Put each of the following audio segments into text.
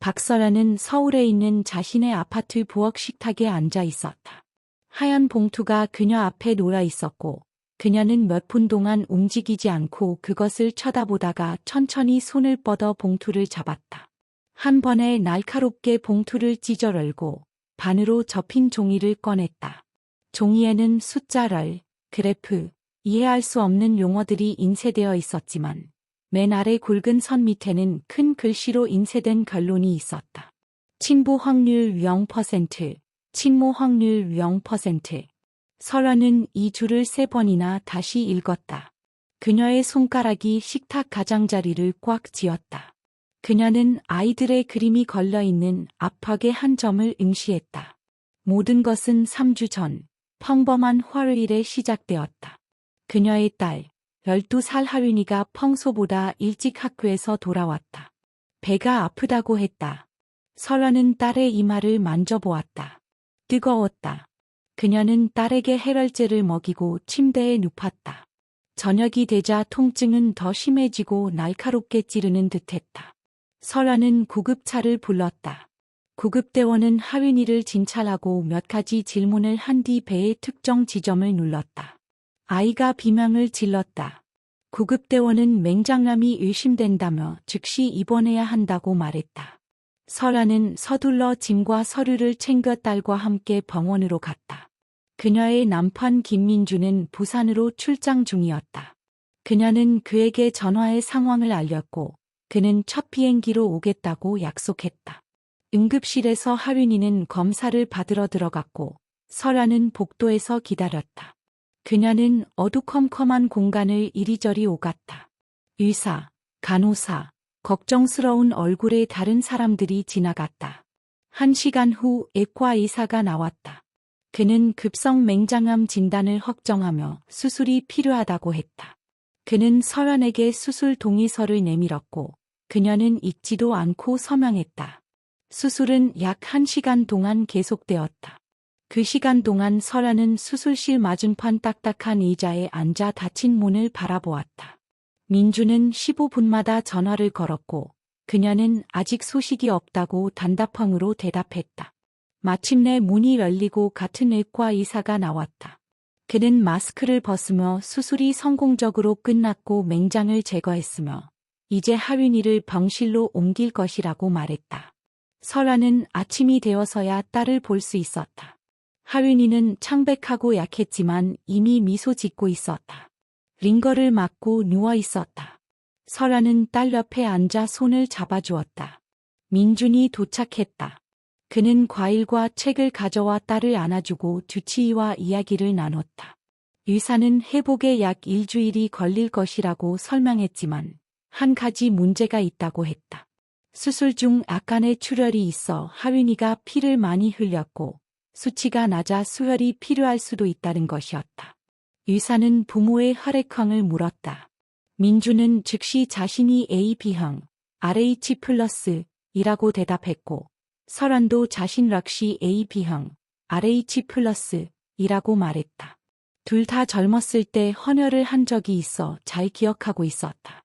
박설아는 서울에 있는 자신의 아파트 부엌 식탁에 앉아 있었다. 하얀 봉투가 그녀 앞에 놓여 있었고 그녀는 몇 분 동안 움직이지 않고 그것을 쳐다보다가 천천히 손을 뻗어 봉투를 잡았다. 한 번에 날카롭게 봉투를 찢어 열고 반으로 접힌 종이를 꺼냈다. 종이에는 숫자를, 그래프, 이해할 수 없는 용어들이 인쇄되어 있었지만 맨 아래 굵은 선 밑에는 큰 글씨로 인쇄된 결론이 있었다. 친부 확률 0%, 친모 확률 0%. 설아는 이 줄을 3번이나 다시 읽었다. 그녀의 손가락이 식탁 가장자리를 꽉 쥐었다. 그녀는 아이들의 그림이 걸려있는 압박의 한 점을 응시했다. 모든 것은 3주 전, 평범한 화요일에 시작되었다. 그녀의 딸, 12살 하윤이가 평소보다 일찍 학교에서 돌아왔다. 배가 아프다고 했다. 설아는 딸의 이마를 만져보았다. 뜨거웠다. 그녀는 딸에게 해열제를 먹이고 침대에 눕혔다. 저녁이 되자 통증은 더 심해지고 날카롭게 찌르는 듯했다. 설아는 구급차를 불렀다. 구급대원은 하윤이를 진찰하고 몇 가지 질문을 한 뒤 배의 특정 지점을 눌렀다. 아이가 비명을 질렀다. 구급대원은 맹장염이 의심된다며 즉시 입원해야 한다고 말했다. 설아는 서둘러 짐과 서류를 챙겨 딸과 함께 병원으로 갔다. 그녀의 남편 김민주는 부산으로 출장 중이었다. 그녀는 그에게 전화해 상황을 알렸고 그는 첫 비행기로 오겠다고 약속했다. 응급실에서 하윤이는 검사를 받으러 들어갔고 설아는 복도에서 기다렸다. 그녀는 어두컴컴한 공간을 이리저리 오갔다. 의사, 간호사, 걱정스러운 얼굴의 다른 사람들이 지나갔다. 1시간 후 외과 의사가 나왔다. 그는 급성 맹장암 진단을 확정하며 수술이 필요하다고 했다. 그는 설아에게 수술 동의서를 내밀었고 그녀는 읽지도 않고 서명했다. 수술은 약 1시간 동안 계속되었다. 그 시간 동안 설아는 수술실 맞은편 딱딱한 의자에 앉아 닫힌 문을 바라보았다. 민주는 15분마다 전화를 걸었고 그녀는 아직 소식이 없다고 단답형으로 대답했다. 마침내 문이 열리고 같은 외과 의사가 나왔다. 그는 마스크를 벗으며 수술이 성공적으로 끝났고 맹장을 제거했으며 이제 하윤이를 병실로 옮길 것이라고 말했다. 설아는 아침이 되어서야 딸을 볼 수 있었다. 하윤이는 창백하고 약했지만 이미 미소 짓고 있었다. 링거를 맞고 누워 있었다. 설아는 딸 옆에 앉아 손을 잡아주었다. 민준이 도착했다. 그는 과일과 책을 가져와 딸을 안아주고 주치의와 이야기를 나눴다. 의사는 회복에 약 일주일이 걸릴 것이라고 설명했지만 한 가지 문제가 있다고 했다. 수술 중 약간의 출혈이 있어 하윤이가 피를 많이 흘렸고 수치가 낮아 수혈이 필요할 수도 있다는 것이었다. 의사는 부모의 혈액형을 물었다. 민주는 즉시 자신이 AB형, RH+이라고 대답했고 설아도 자신 역시 AB형, RH+이라고 말했다. 둘 다 젊었을 때 헌혈을 한 적이 있어 잘 기억하고 있었다.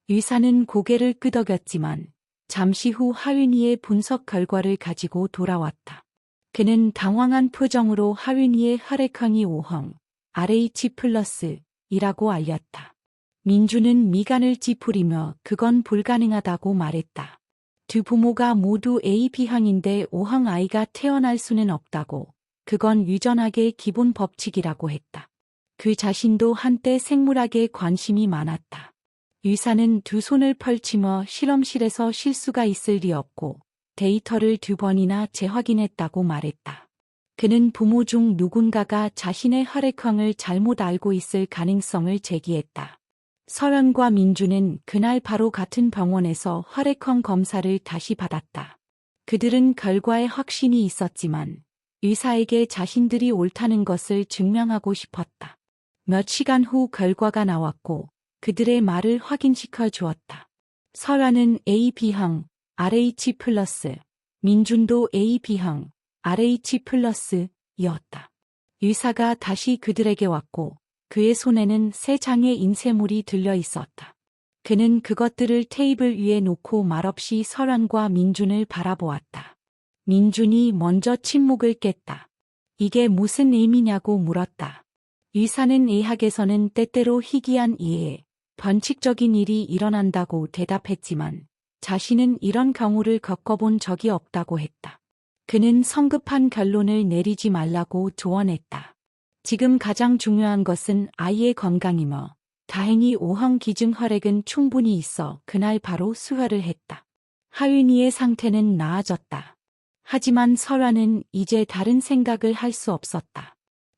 의사는 고개를 끄덕였지만 잠시 후 하윤이의 분석 결과를 가지고 돌아왔다. 그는 당황한 표정으로 하윤이의 혈액형이 O형, RH+이라고 알렸다. 민주는 미간을 찌푸리며 그건 불가능하다고 말했다. 두 부모가 모두 AB형인데 O형 아이가 태어날 수는 없다고, 그건 유전학의 기본 법칙이라고 했다. 그 자신도 한때 생물학에 관심이 많았다. 의사는 두 손을 펼치며 실험실에서 실수가 있을 리 없고 데이터를 2번이나 재확인했다고 말했다. 그는 부모 중 누군가가 자신의 혈액형을 잘못 알고 있을 가능성을 제기했다. 설현과 민주는 그날 바로 같은 병원에서 혈액형 검사를 다시 받았다. 그들은 결과에 확신이 있었지만 의사에게 자신들이 옳다는 것을 증명하고 싶었다. 몇 시간 후 결과가 나왔고 그들의 말을 확인시켜 주었다. 설아는 AB형, RH+, 민준도 AB형, RH+이었다. 의사가 다시 그들에게 왔고 그의 손에는 3장의 인쇄물이 들려 있었다. 그는 그것들을 테이블 위에 놓고 말없이 설환과 민준을 바라보았다. 민준이 먼저 침묵을 깼다. 이게 무슨 의미냐고 물었다. 의사는 의학에서는 때때로 희귀한 이해, 변칙적인 일이 일어난다고 대답했지만 자신은 이런 경우를 겪어본 적이 없다고 했다. 그는 성급한 결론을 내리지 말라고 조언했다. 지금 가장 중요한 것은 아이의 건강이며 다행히 5형 기증 혈액은 충분히 있어 그날 바로 수혈을 했다. 하윤이의 상태는 나아졌다. 하지만 설화는 이제 다른 생각을 할 수 없었다.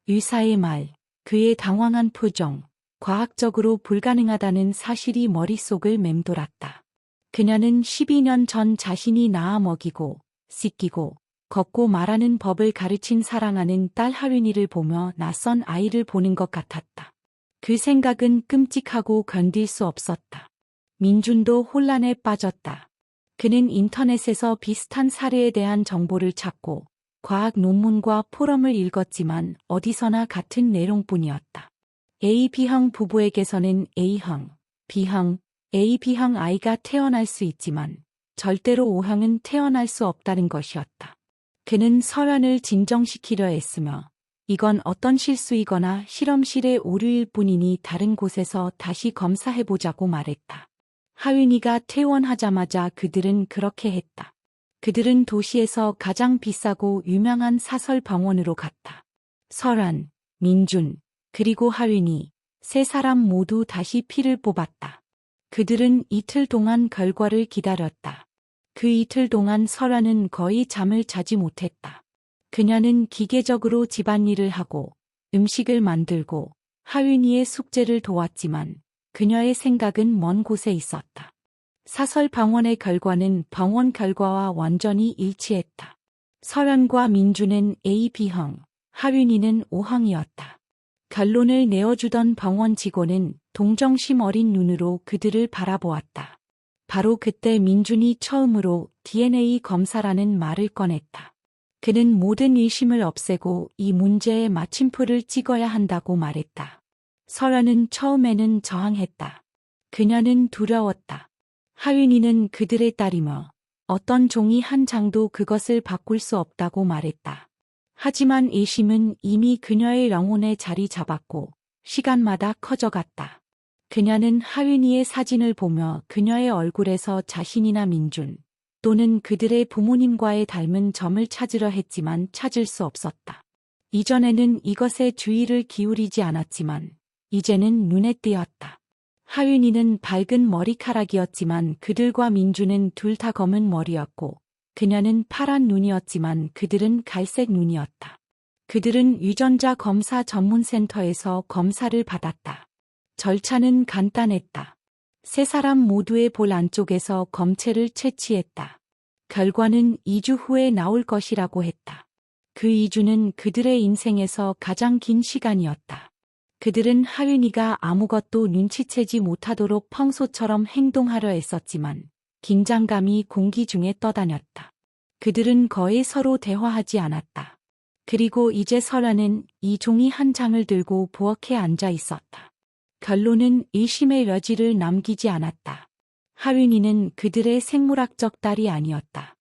의사의 말, 그의 당황한 표정, 과학적으로 불가능하다는 사실이 머릿속을 맴돌았다. 그녀는 12년 전 자신이 낳아 먹이고, 씻기고, 걷고 말하는 법을 가르친 사랑하는 딸 하윤이를 보며 낯선 아이를 보는 것 같았다. 그 생각은 끔찍하고 견딜 수 없었다. 민준도 혼란에 빠졌다. 그는 인터넷에서 비슷한 사례에 대한 정보를 찾고 과학 논문과 포럼을 읽었지만 어디서나 같은 내용뿐이었다. A, B형 부부에게서는 A형, B형, A, B형 아이가 태어날 수 있지만 절대로 O형은 태어날 수 없다는 것이었다. 그는 설환을 진정시키려 했으며 이건 어떤 실수이거나 실험실의 오류일 뿐이니 다른 곳에서 다시 검사해보자고 말했다. 하윤이가 퇴원하자마자 그들은 그렇게 했다. 그들은 도시에서 가장 비싸고 유명한 사설 병원으로 갔다. 설환, 민준, 그리고 하윤이 세 사람 모두 다시 피를 뽑았다. 그들은 이틀 동안 결과를 기다렸다. 그 이틀 동안 설환은 거의 잠을 자지 못했다. 그녀는 기계적으로 집안일을 하고 음식을 만들고 하윤이의 숙제를 도왔지만 그녀의 생각은 먼 곳에 있었다. 사설 병원의 결과는 병원 결과와 완전히 일치했다. 설환과 민주는 A, B형, 하윤이는 O형이었다. 결론을 내어주던 병원 직원은 동정심 어린 눈으로 그들을 바라보았다. 바로 그때 민준이 처음으로 DNA 검사라는 말을 꺼냈다. 그는 모든 의심을 없애고 이 문제에 마침표를 찍어야 한다고 말했다. 설아는 처음에는 저항했다. 그녀는 두려웠다. 하윤이는 그들의 딸이며 어떤 종이 한 장도 그것을 바꿀 수 없다고 말했다. 하지만 의심은 이미 그녀의 영혼에 자리 잡았고 시간마다 커져갔다. 그녀는 하윤이의 사진을 보며 그녀의 얼굴에서 자신이나 민준 또는 그들의 부모님과의 닮은 점을 찾으려 했지만 찾을 수 없었다. 이전에는 이것에 주의를 기울이지 않았지만 이제는 눈에 띄었다. 하윤이는 밝은 머리카락이었지만 그들과 민준은 둘 다 검은 머리였고 그녀는 파란 눈이었지만 그들은 갈색 눈이었다. 그들은 유전자 검사 전문센터에서 검사를 받았다. 절차는 간단했다. 세 사람 모두의 볼 안쪽에서 검체를 채취했다. 결과는 2주 후에 나올 것이라고 했다. 그 2주는 그들의 인생에서 가장 긴 시간이었다. 그들은 하윤이가 아무것도 눈치채지 못하도록 평소처럼 행동하려 했었지만 긴장감이 공기 중에 떠다녔다. 그들은 거의 서로 대화하지 않았다. 그리고 이제 설아는 이 종이 한 장을 들고 부엌에 앉아 있었다. 결론은 의심의 여지를 남기지 않았다. 하윤이는 그들의 생물학적 딸이 아니었다.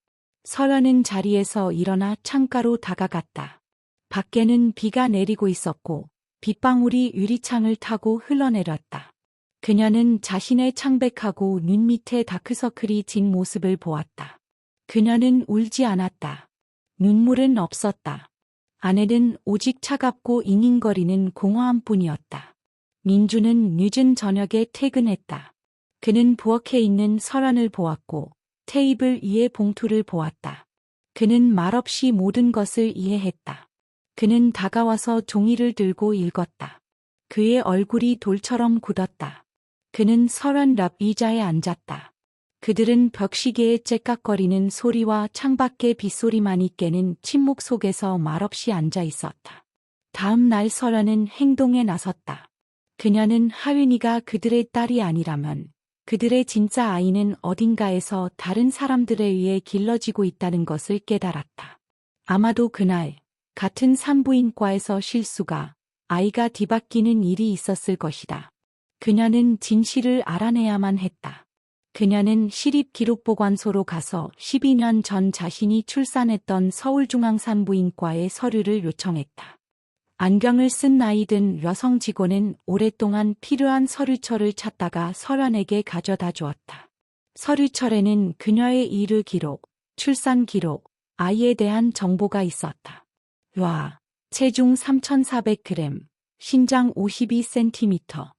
설아는 자리에서 일어나 창가로 다가갔다. 밖에는 비가 내리고 있었고 빗방울이 유리창을 타고 흘러내렸다. 그녀는 자신의 창백하고 눈 밑에 다크서클이 진 모습을 보았다. 그녀는 울지 않았다. 눈물은 없었다. 안에는 오직 차갑고 잉잉거리는 공허함뿐이었다. 민주는 늦은 저녁에 퇴근했다. 그는 부엌에 있는 설환을 보았고 테이블 위의 봉투를 보았다. 그는 말없이 모든 것을 이해했다. 그는 다가와서 종이를 들고 읽었다. 그의 얼굴이 돌처럼 굳었다. 그는 설환 옆 의자에 앉았다. 그들은 벽시계의 째깍거리는 소리와 창밖의 빗소리만이 깨는 침묵 속에서 말없이 앉아 있었다. 다음 날 설환은 행동에 나섰다. 그녀는 하윤이가 그들의 딸이 아니라면 그들의 진짜 아이는 어딘가에서 다른 사람들에 의해 길러지고 있다는 것을 깨달았다. 아마도 그날 같은 산부인과에서 실수가 아이가 뒤바뀌는 일이 있었을 것이다. 그녀는 진실을 알아내야만 했다. 그녀는 시립기록보관소로 가서 12년 전 자신이 출산했던 서울중앙산부인과의 서류를 요청했다. 안경을 쓴 나이든 여성 직원은 오랫동안 필요한 서류철을 찾다가 설환에게 가져다 주었다. 서류철에는 그녀의 일을 기록, 출산 기록, 아이에 대한 정보가 있었다. 체중 3,400g, 신장 52cm.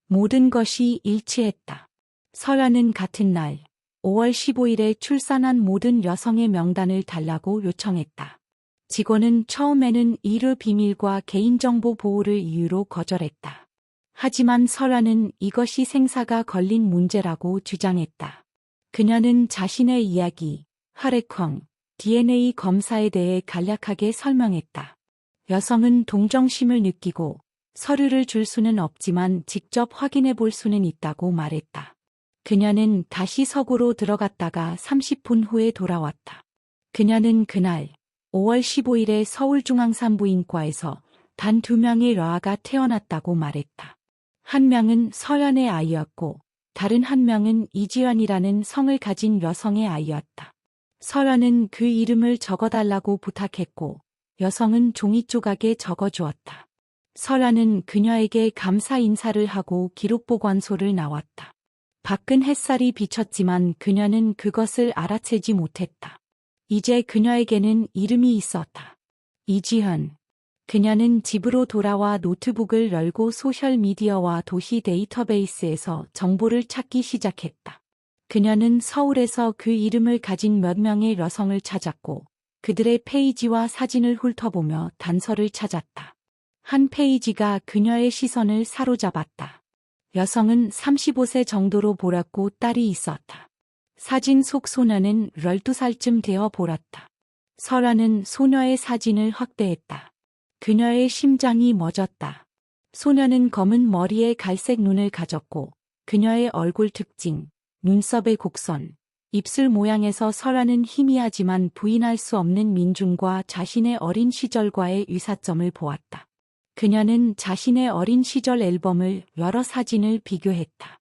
모든 것이 일치했다. 설환은 같은 날 5월 15일에 출산한 모든 여성의 명단을 달라고 요청했다. 직원은 처음에는 일의 비밀과 개인정보 보호를 이유로 거절했다. 하지만 설환은 이것이 생사가 걸린 문제라고 주장했다. 그녀는 자신의 이야기, 혈액형, DNA 검사에 대해 간략하게 설명했다. 여성은 동정심을 느끼고 서류를 줄 수는 없지만 직접 확인해 볼 수는 있다고 말했다. 그녀는 다시 서구로 들어갔다가 30분 후에 돌아왔다. 그녀는 그날 5월 15일에 서울중앙산부인과에서 단 2명의 러아가 태어났다고 말했다. 한 명은 설환의 아이였고 다른 한 명은 이지연이라는 성을 가진 여성의 아이였다. 설환은 그 이름을 적어달라고 부탁했고 여성은 종이 조각에 적어주었다. 설환은 그녀에게 감사 인사를 하고 기록보관소를 나왔다. 밖은 햇살이 비쳤지만 그녀는 그것을 알아채지 못했다. 이제 그녀에게는 이름이 있었다. 이지현. 그녀는 집으로 돌아와 노트북을 열고 소셜미디어와 도시 데이터베이스에서 정보를 찾기 시작했다. 그녀는 서울에서 그 이름을 가진 몇 명의 여성을 찾았고 그들의 페이지와 사진을 훑어보며 단서를 찾았다. 한 페이지가 그녀의 시선을 사로잡았다. 여성은 35세 정도로 보랐고 딸이 있었다. 사진 속 소녀는 12살쯤 되어 보랐다. 설환은 소녀의 사진을 확대했다. 그녀의 심장이 멎었다. 소녀는 검은 머리에 갈색 눈을 가졌고 그녀의 얼굴 특징, 눈썹의 곡선, 입술 모양에서 설환은 희미하지만 부인할 수 없는 민중과 자신의 어린 시절과의 유사점을 보았다. 그녀는 자신의 어린 시절 앨범을 여러 사진을 비교했다.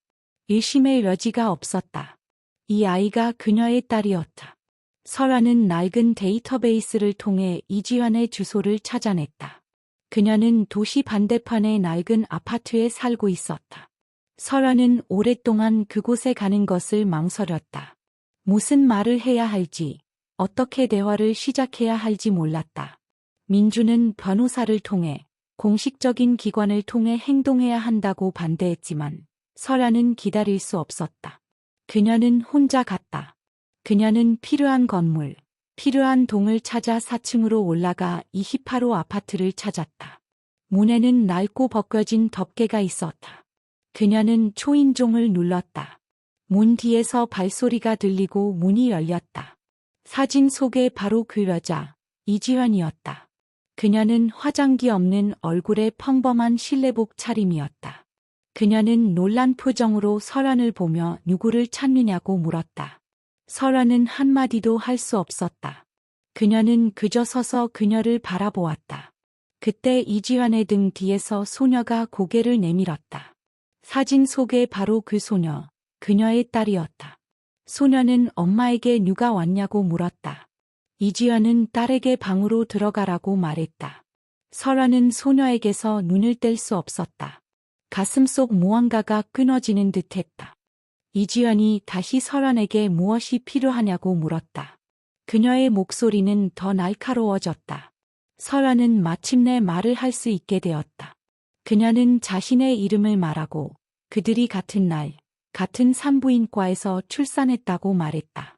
의심의 여지가 없었다. 이 아이가 그녀의 딸이었다. 설환은 낡은 데이터베이스를 통해 이지현의 주소를 찾아냈다. 그녀는 도시 반대편의 낡은 아파트에 살고 있었다. 설환은 오랫동안 그곳에 가는 것을 망설였다. 무슨 말을 해야 할지, 어떻게 대화를 시작해야 할지 몰랐다. 민주는 변호사를 통해 공식적인 기관을 통해 행동해야 한다고 반대했지만 설환은 기다릴 수 없었다. 그녀는 혼자 갔다. 그녀는 필요한 건물, 필요한 동을 찾아 4층으로 올라가 28호 아파트를 찾았다. 문에는 낡고 벗겨진 덮개가 있었다. 그녀는 초인종을 눌렀다. 문 뒤에서 발소리가 들리고 문이 열렸다. 사진 속에 바로 그 여자, 이지현이었다. 그녀는 화장기 없는 얼굴에 평범한 실내복 차림이었다. 그녀는 놀란 표정으로 설환을 보며 누구를 찾느냐고 물었다. 설환은 한마디도 할 수 없었다. 그녀는 그저 서서 그녀를 바라보았다. 그때 이지현의 등 뒤에서 소녀가 고개를 내밀었다. 사진 속에 바로 그 소녀, 그녀의 딸이었다. 소녀는 엄마에게 누가 왔냐고 물었다. 이지연은 딸에게 방으로 들어가라고 말했다. 설환은 소녀에게서 눈을 뗄 수 없었다. 가슴속 무언가가 끊어지는 듯했다. 이지연이 다시 설환에게 무엇이 필요하냐고 물었다. 그녀의 목소리는 더 날카로워졌다. 설환은 마침내 말을 할 수 있게 되었다. 그녀는 자신의 이름을 말하고 그들이 같은 날, 같은 산부인과에서 출산했다고 말했다.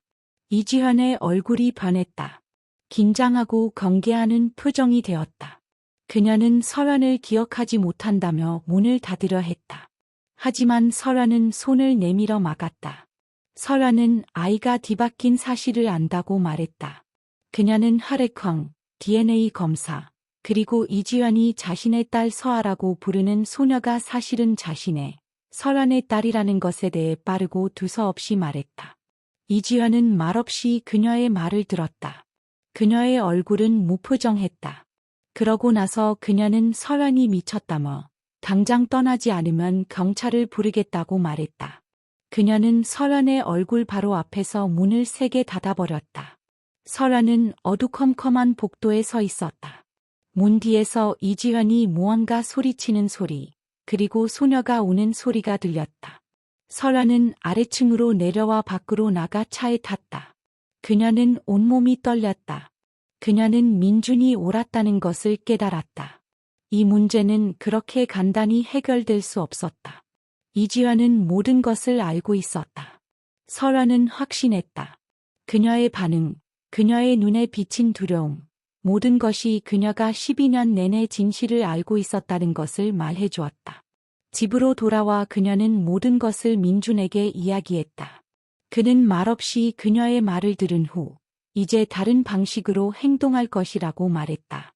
이지현의 얼굴이 변했다. 긴장하고 경계하는 표정이 되었다. 그녀는 설환을 기억하지 못한다며 문을 닫으려 했다. 하지만 설환은 손을 내밀어 막았다. 설환은 아이가 뒤바뀐 사실을 안다고 말했다. 그녀는 혈액형, DNA 검사, 그리고 이지현이 자신의 딸 서아라고 부르는 소녀가 사실은 자신의 설환의 딸이라는 것에 대해 빠르고 두서없이 말했다. 이지현은 말없이 그녀의 말을 들었다. 그녀의 얼굴은 무표정했다. 그러고 나서 그녀는 설환이 미쳤다며 당장 떠나지 않으면 경찰을 부르겠다고 말했다. 그녀는 설현의 얼굴 바로 앞에서 문을 세게 닫아버렸다. 설현은 어두컴컴한 복도에 서 있었다. 문 뒤에서 이지현이 무언가 소리치는 소리, 그리고 소녀가 우는 소리가 들렸다. 설현은 아래층으로 내려와 밖으로 나가 차에 탔다. 그녀는 온몸이 떨렸다. 그녀는 민준이 옳았다는 것을 깨달았다. 이 문제는 그렇게 간단히 해결될 수 없었다. 이지현은 모든 것을 알고 있었다. 설현은 확신했다. 그녀의 반응, 그녀의 눈에 비친 두려움, 모든 것이 그녀가 12년 내내 진실을 알고 있었다는 것을 말해 주었다. 집으로 돌아와 그녀는 모든 것을 민준에게 이야기했다. 그는 말없이 그녀의 말을 들은 후 이제 다른 방식으로 행동할 것이라고 말했다.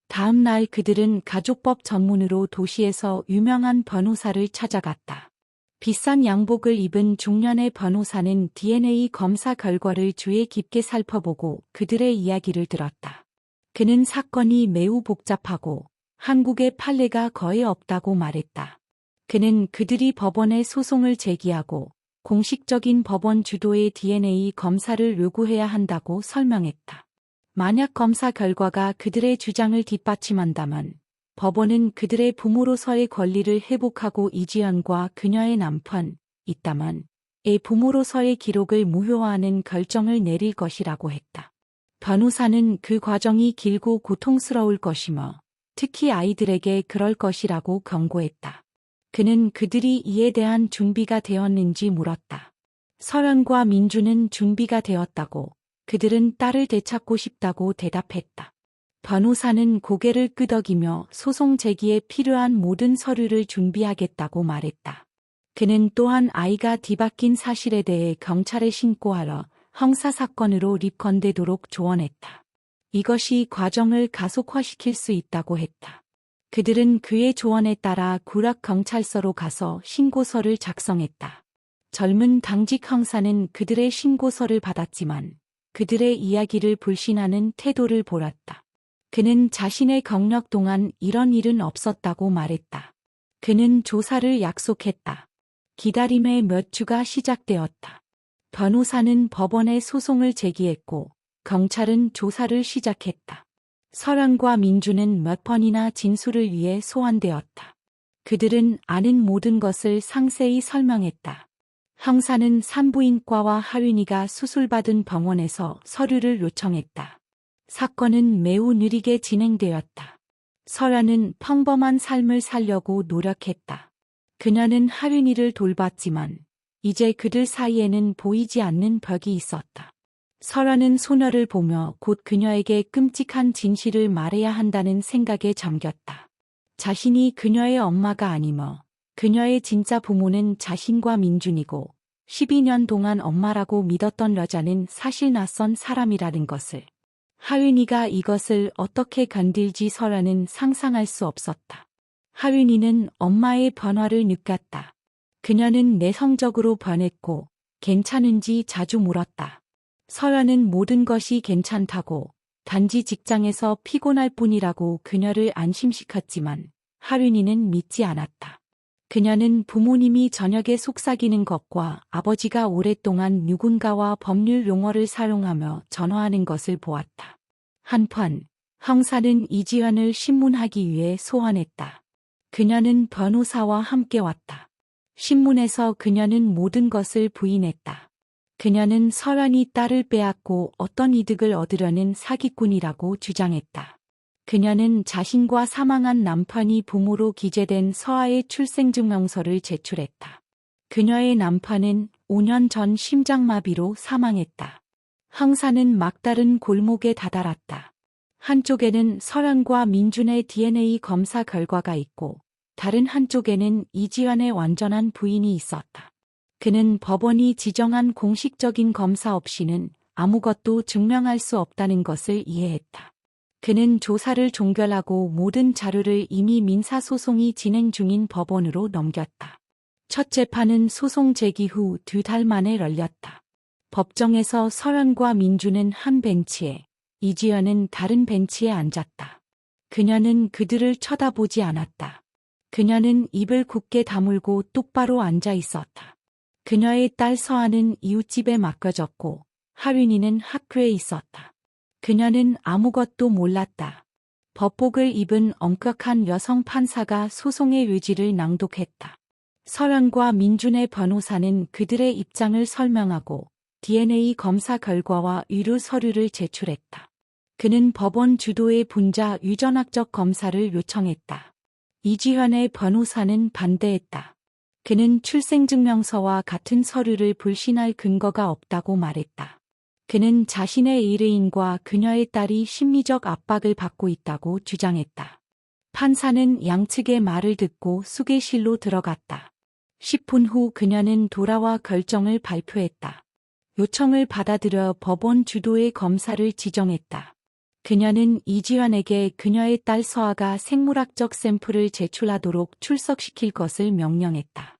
다음 날 그들은 가족법 전문으로 도시에서 유명한 변호사를 찾아갔다. 비싼 양복을 입은 중년의 변호사는 DNA 검사 결과를 주의 깊게 살펴보고 그들의 이야기를 들었다. 그는 사건이 매우 복잡하고 한국의 판례가 거의 없다고 말했다. 그는 그들이 법원에 소송을 제기하고 공식적인 법원 주도의 DNA 검사를 요구해야 한다고 설명했다. 만약 검사 결과가 그들의 주장을 뒷받침한다면 법원은 그들의 부모로서의 권리를 회복하고 이지연과 그녀의 남편, 있다면 의 부모로서의 기록을 무효화하는 결정을 내릴 것이라고 했다. 변호사는 그 과정이 길고 고통스러울 것이며 특히 아이들에게 그럴 것이라고 경고했다. 그는 그들이 이에 대한 준비가 되었는지 물었다. 설현과 민주는 준비가 되었다고, 그들은 딸을 되찾고 싶다고 대답했다. 변호사는 고개를 끄덕이며 소송 제기에 필요한 모든 서류를 준비하겠다고 말했다. 그는 또한 아이가 뒤바뀐 사실에 대해 경찰에 신고하러 형사사건으로 입건되도록 조언했다. 이것이 과정을 가속화시킬 수 있다고 했다. 그들은 그의 조언에 따라 구락경찰서로 가서 신고서를 작성했다. 젊은 당직 형사는 그들의 신고서를 받았지만 그들의 이야기를 불신하는 태도를 보였다. 그는 자신의 경력 동안 이런 일은 없었다고 말했다. 그는 조사를 약속했다. 기다림의 몇 주가 시작되었다. 변호사는 법원에 소송을 제기했고 경찰은 조사를 시작했다. 설현과 민주는 몇 번이나 진술을 위해 소환되었다. 그들은 아는 모든 것을 상세히 설명했다. 형사는 산부인과와 하윤이가 수술받은 병원에서 서류를 요청했다. 사건은 매우 느리게 진행되었다. 설현은 평범한 삶을 살려고 노력했다. 그녀는 하윤이를 돌봤지만 이제 그들 사이에는 보이지 않는 벽이 있었다. 설현은 소녀를 보며 곧 그녀에게 끔찍한 진실을 말해야 한다는 생각에 잠겼다. 자신이 그녀의 엄마가 아니며 그녀의 진짜 부모는 자신과 민준이고 12년 동안 엄마라고 믿었던 여자는 사실 낯선 사람이라는 것을. 하윤이가 이것을 어떻게 견딜지 설현은 상상할 수 없었다. 하윤이는 엄마의 변화를 느꼈다. 그녀는 내성적으로 변했고 괜찮은지 자주 물었다. 설현은 모든 것이 괜찮다고 단지 직장에서 피곤할 뿐이라고 그녀를 안심시켰지만 하윤이는 믿지 않았다. 그녀는 부모님이 저녁에 속삭이는 것과 아버지가 오랫동안 누군가와 법률 용어를 사용하며 전화하는 것을 보았다. 한편 형사는 이지현을 신문하기 위해 소환했다. 그녀는 변호사와 함께 왔다. 신문에서 그녀는 모든 것을 부인했다. 그녀는 설현이 딸을 빼앗고 어떤 이득을 얻으려는 사기꾼이라고 주장했다. 그녀는 자신과 사망한 남편이 부모로 기재된 서아의 출생증명서를 제출했다. 그녀의 남편은 5년 전 심장마비로 사망했다. 형사는 막다른 골목에 다다랐다. 한쪽에는 설현과 민준의 DNA 검사 결과가 있고 다른 한쪽에는 이지현의 완전한 부인이 있었다. 그는 법원이 지정한 공식적인 검사 없이는 아무것도 증명할 수 없다는 것을 이해했다. 그는 조사를 종결하고 모든 자료를 이미 민사소송이 진행 중인 법원으로 넘겼다. 첫 재판은 소송 제기 후 2달 만에 열렸다. 법정에서 설현과 민주는 한 벤치에, 이지연은 다른 벤치에 앉았다. 그녀는 그들을 쳐다보지 않았다. 그녀는 입을 굳게 다물고 똑바로 앉아 있었다. 그녀의 딸 서아는 이웃집에 맡겨졌고 하윤이는 학교에 있었다. 그녀는 아무것도 몰랐다. 법복을 입은 엄격한 여성 판사가 소송의 의지를 낭독했다. 설현과 민준의 변호사는 그들의 입장을 설명하고 DNA 검사 결과와 의료 서류를 제출했다. 그는 법원 주도의 분자 유전학적 검사를 요청했다. 이지현의 변호사는 반대했다. 그는 출생증명서와 같은 서류를 불신할 근거가 없다고 말했다. 그는 자신의 의뢰인과 그녀의 딸이 심리적 압박을 받고 있다고 주장했다. 판사는 양측의 말을 듣고 수계실로 들어갔다. 10분 후 그녀는 돌아와 결정을 발표했다. 요청을 받아들여 법원 주도의 검사를 지정했다. 그녀는 이지현에게 그녀의 딸 서아가 생물학적 샘플을 제출하도록 출석시킬 것을 명령했다.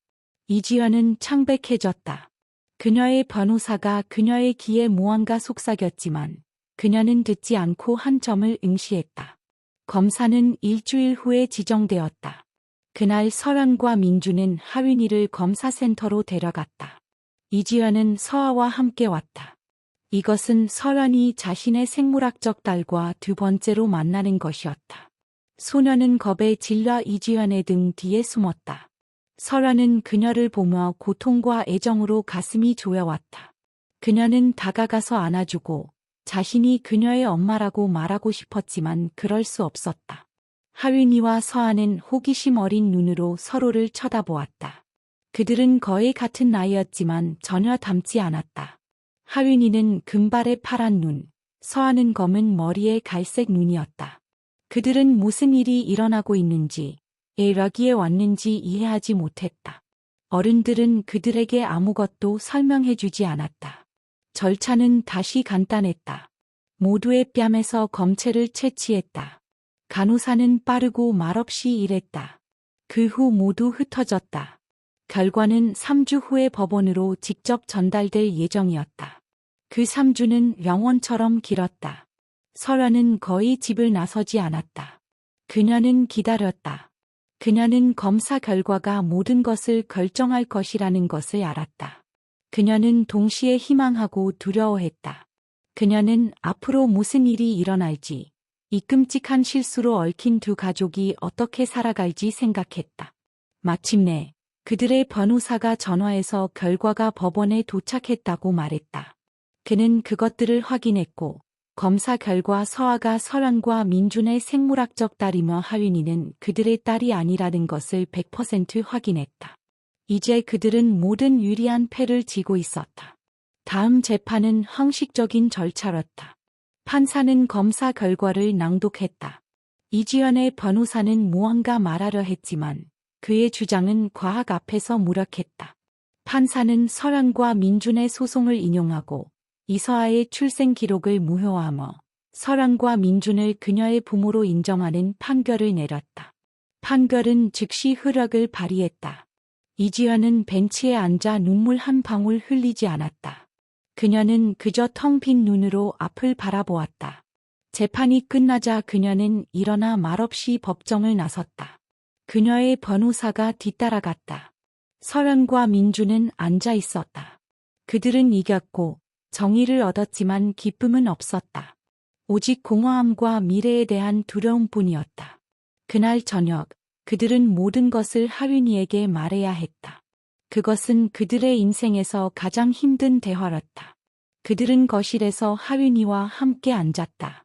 이지현은 창백해졌다. 그녀의 변호사가 그녀의 귀에 무언가 속삭였지만 그녀는 듣지 않고 한 점을 응시했다. 검사는 일주일 후에 지정되었다. 그날 설현과 민주는 하윤이를 검사센터로 데려갔다. 이지현은 서아와 함께 왔다. 이것은 설현이 자신의 생물학적 딸과 두 번째로 만나는 것이었다. 소녀는 겁에 질려 이지현의 등 뒤에 숨었다. 설현은 그녀를 보며 고통과 애정으로 가슴이 조여왔다. 그녀는 다가가서 안아주고 자신이 그녀의 엄마라고 말하고 싶었지만 그럴 수 없었다. 하윤이와 서아는 호기심 어린 눈으로 서로를 쳐다보았다. 그들은 거의 같은 나이였지만 전혀 닮지 않았다. 하윤이는 금발의 파란 눈, 서아는 검은 머리에 갈색 눈이었다. 그들은 무슨 일이 일어나고 있는지, 여기에 왔는지 이해하지 못했다. 어른들은 그들에게 아무것도 설명해주지 않았다. 절차는 다시 간단했다. 모두의 뺨에서 검체를 채취했다. 간호사는 빠르고 말없이 일했다. 그 후 모두 흩어졌다. 결과는 3주 후에 법원으로 직접 전달될 예정이었다. 그 3주는 영원처럼 길었다. 설현은 거의 집을 나서지 않았다. 그녀는 기다렸다. 그녀는 검사 결과가 모든 것을 결정할 것이라는 것을 알았다. 그녀는 동시에 희망하고 두려워했다. 그녀는 앞으로 무슨 일이 일어날지, 이 끔찍한 실수로 얽힌 두 가족이 어떻게 살아갈지 생각했다. 마침내 그들의 변호사가 전화해서 결과가 법원에 도착했다고 말했다. 그는 그것들을 확인했고 검사 결과 서아가 설현과 민준의 생물학적 딸이며 하윤이는 그들의 딸이 아니라는 것을 100% 확인했다. 이제 그들은 모든 유리한 패를 쥐고 있었다. 다음 재판은 형식적인 절차였다. 판사는 검사 결과를 낭독했다. 이지현의 변호사는 무언가 말하려 했지만 그의 주장은 과학 앞에서 무력했다. 판사는 설현과 민준의 소송을 인용하고 이서아의 출생 기록을 무효화하며 설현과 민준을 그녀의 부모로 인정하는 판결을 내렸다. 판결은 즉시 효력을 발휘했다. 이지현은 벤치에 앉아 눈물 한 방울 흘리지 않았다. 그녀는 그저 텅 빈 눈으로 앞을 바라보았다. 재판이 끝나자 그녀는 일어나 말없이 법정을 나섰다. 그녀의 변호사가 뒤따라갔다. 설현과 민주는 앉아 있었다. 그들은 이겼고 정의를 얻었지만 기쁨은 없었다. 오직 공허함과 미래에 대한 두려움뿐이었다. 그날 저녁 그들은 모든 것을 하윤이에게 말해야 했다. 그것은 그들의 인생에서 가장 힘든 대화였다. 그들은 거실에서 하윤이와 함께 앉았다.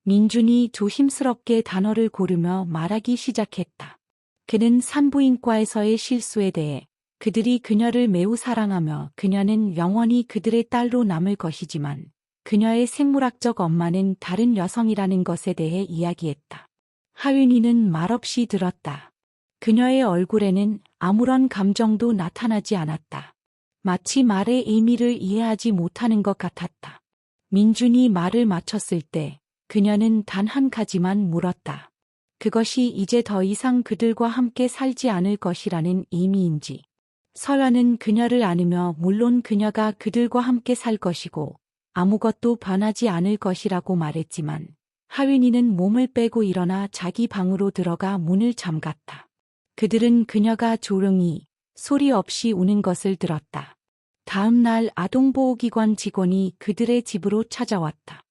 민준이 조심스럽게 단어를 고르며 말하기 시작했다. 그는 산부인과에서의 실수에 대해 그들이 그녀를 매우 사랑하며 그녀는 영원히 그들의 딸로 남을 것이지만 그녀의 생물학적 엄마는 다른 여성이라는 것에 대해 이야기했다. 하윤이는 말없이 들었다. 그녀의 얼굴에는 아무런 감정도 나타나지 않았다. 마치 말의 의미를 이해하지 못하는 것 같았다. 민준이 말을 마쳤을 때 그녀는 단 한 가지만 물었다. 그것이 이제 더 이상 그들과 함께 살지 않을 것이라는 의미인지. 설현은 그녀를 안으며 물론 그녀가 그들과 함께 살 것이고 아무것도 변하지 않을 것이라고 말했지만 하윤이는 몸을 빼고 일어나 자기 방으로 들어가 문을 잠갔다. 그들은 그녀가 조용히 소리 없이 우는 것을 들었다. 다음 날 아동보호기관 직원이 그들의 집으로 찾아왔다.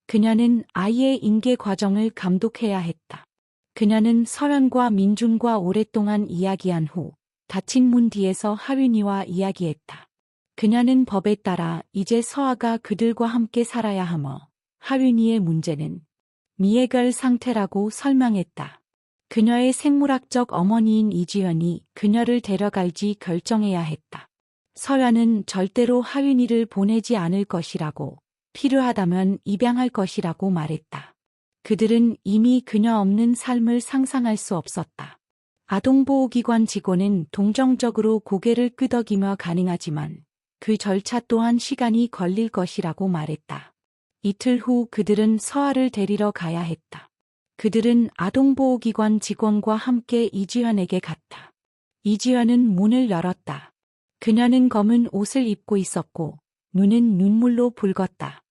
그녀는 아이의 인계 과정을 감독해야 했다. 그녀는 설현과 민준과 오랫동안 이야기한 후 닫힌 문 뒤에서 하윤이와 이야기했다. 그녀는 법에 따라 이제 서아가 그들과 함께 살아야 하며 하윤이의 문제는 미해결 상태라고 설명했다. 그녀의 생물학적 어머니인 이지연이 그녀를 데려갈지 결정해야 했다. 설현은 절대로 하윤이를 보내지 않을 것이라고, 필요하다면 입양할 것이라고 말했다. 그들은 이미 그녀 없는 삶을 상상할 수 없었다. 아동보호기관 직원은 동정적으로 고개를 끄덕이며 가능하지만 그 절차 또한 시간이 걸릴 것이라고 말했다. 이틀 후 그들은 서아를 데리러 가야 했다. 그들은 아동보호기관 직원과 함께 이지연에게 갔다. 이지연은 문을 열었다. 그녀는 검은 옷을 입고 있었고 눈은 눈물로 붉었다.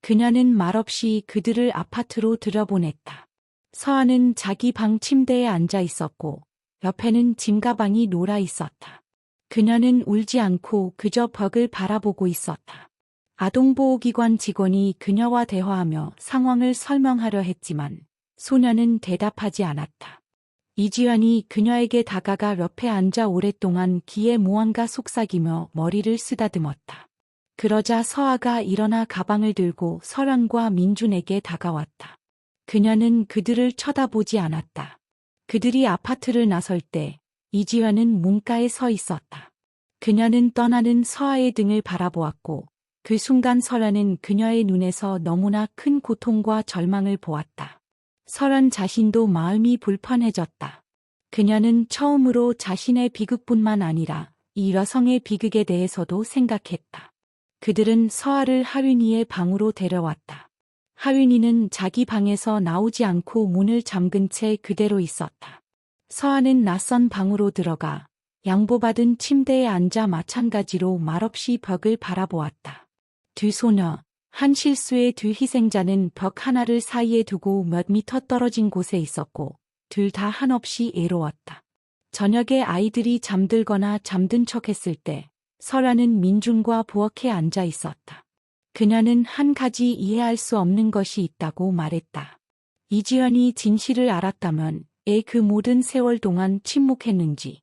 그녀는 말없이 그들을 아파트로 들여보냈다. 서아는 자기 방 침대에 앉아 있었고 옆에는 짐가방이 놀아 있었다. 그녀는 울지 않고 그저 벽을 바라보고 있었다. 아동보호기관 직원이 그녀와 대화하며 상황을 설명하려 했지만 소녀는 대답하지 않았다. 이지연이 그녀에게 다가가 옆에 앉아 오랫동안 귀에 무언가 속삭이며 머리를 쓰다듬었다. 그러자 서아가 일어나 가방을 들고 설현과 민준에게 다가왔다. 그녀는 그들을 쳐다보지 않았다. 그들이 아파트를 나설 때 이지연은 문가에 서 있었다. 그녀는 떠나는 서아의 등을 바라보았고 그 순간 설현은 그녀의 눈에서 너무나 큰 고통과 절망을 보았다. 설현 자신도 마음이 불편해졌다. 그녀는 처음으로 자신의 비극뿐만 아니라 이 여성의 비극에 대해서도 생각했다. 그들은 서아를 하윤이의 방으로 데려왔다. 하윤이는 자기 방에서 나오지 않고 문을 잠근 채 그대로 있었다. 서아는 낯선 방으로 들어가 양보받은 침대에 앉아 마찬가지로 말없이 벽을 바라보았다. 두 소녀, 한 실수의 두 희생자는 벽 하나를 사이에 두고 몇 미터 떨어진 곳에 있었고 둘 다 한없이 애로웠다. 저녁에 아이들이 잠들거나 잠든 척했을 때 설아는 민준과 부엌에 앉아 있었다. 그녀는 한 가지 이해할 수 없는 것이 있다고 말했다. 이지연이 진실을 알았다면 그 모든 세월 동안 침묵했는지,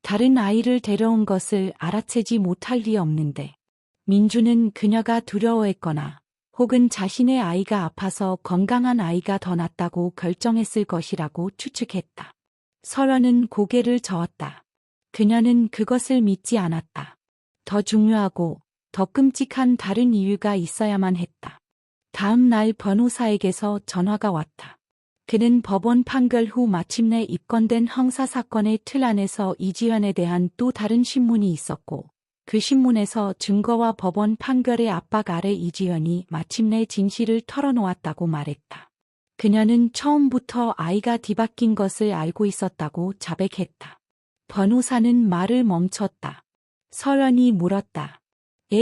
다른 아이를 데려온 것을 알아채지 못할 리 없는데, 민주는 그녀가 두려워했거나 혹은 자신의 아이가 아파서 건강한 아이가 더 낫다고 결정했을 것이라고 추측했다. 설아는 고개를 저었다. 그녀는 그것을 믿지 않았다. 더 중요하고 더 끔찍한 다른 이유가 있어야만 했다. 다음 날 변호사에게서 전화가 왔다. 그는 법원 판결 후 마침내 입건된 형사사건의 틀 안에서 이지연에 대한 또 다른 신문이 있었고 그 신문에서 증거와 법원 판결의 압박 아래 이지연이 마침내 진실을 털어놓았다고 말했다. 그녀는 처음부터 아이가 뒤바뀐 것을 알고 있었다고 자백했다. 변호사는 말을 멈췄다. 설현이 물었다.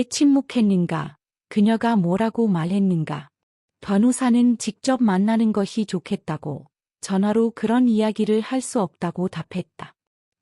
침묵했는가? 그녀가 뭐라고 말했는가? 변호사는 직접 만나는 것이 좋겠다고, 전화로 그런 이야기를 할 수 없다고 답했다.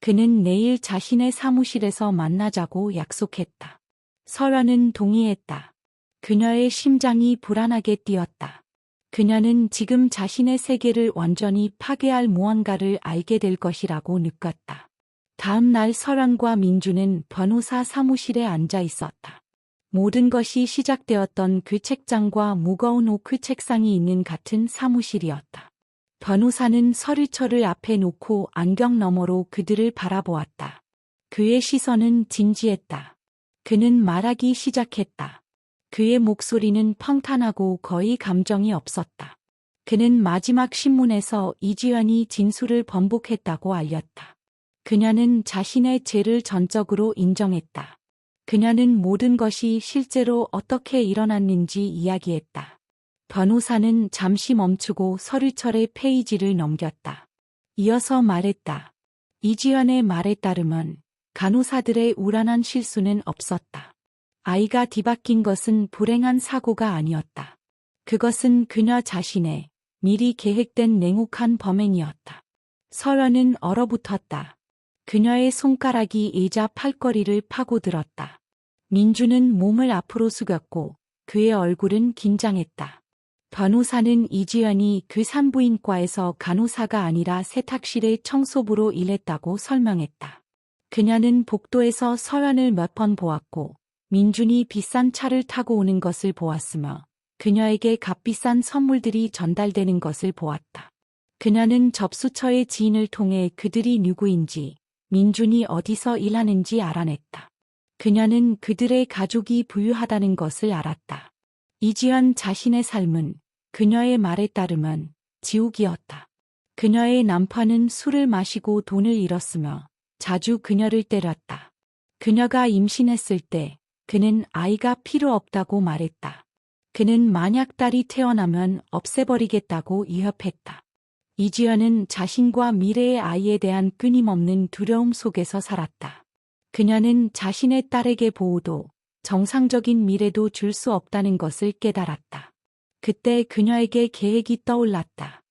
그는 내일 자신의 사무실에서 만나자고 약속했다. 설현은 동의했다. 그녀의 심장이 불안하게 뛰었다. 그녀는 지금 자신의 세계를 완전히 파괴할 무언가를 알게 될 것이라고 느꼈다. 다음 날 설현과 민주는 변호사 사무실에 앉아 있었다. 모든 것이 시작되었던 그 책장과 무거운 오크 책상이 있는 같은 사무실이었다. 변호사는 서류철을 앞에 놓고 안경 너머로 그들을 바라보았다. 그의 시선은 진지했다. 그는 말하기 시작했다. 그의 목소리는 평탄하고 거의 감정이 없었다. 그는 마지막 신문에서 이지연이 진술을 번복했다고 알렸다. 그녀는 자신의 죄를 전적으로 인정했다. 그녀는 모든 것이 실제로 어떻게 일어났는지 이야기했다. 변호사는 잠시 멈추고 서류철의 페이지를 넘겼다. 이어서 말했다. 이지연의 말에 따르면 간호사들의 우란한 실수는 없었다. 아이가 뒤바뀐 것은 불행한 사고가 아니었다. 그것은 그녀 자신의 미리 계획된 냉혹한 범행이었다. 설현은 얼어붙었다. 그녀의 손가락이 의자 팔걸이를 파고들었다. 민주는 몸을 앞으로 숙였고 그의 얼굴은 긴장했다. 변호사는 이지연이 그 산부인과에서 간호사가 아니라 세탁실의 청소부로 일했다고 설명했다. 그녀는 복도에서 서연을 몇 번 보았고 민준이 비싼 차를 타고 오는 것을 보았으며 그녀에게 값비싼 선물들이 전달되는 것을 보았다. 그녀는 접수처의 지인을 통해 그들이 누구인지, 민준이 어디서 일하는지 알아냈다. 그녀는 그들의 가족이 부유하다는 것을 알았다. 이지연 자신의 삶은 그녀의 말에 따르면 지옥이었다. 그녀의 남편은 술을 마시고 돈을 잃었으며 자주 그녀를 때렸다. 그녀가 임신했을 때 그는 아이가 필요 없다고 말했다. 그는 만약 딸이 태어나면 없애버리겠다고 위협했다. 이지연은 자신과 미래의 아이에 대한 끊임없는 두려움 속에서 살았다. 그녀는 자신의 딸에게 보호도, 정상적인 미래도 줄 수 없다는 것을 깨달았다. 그때 그녀에게 계획이 떠올랐다.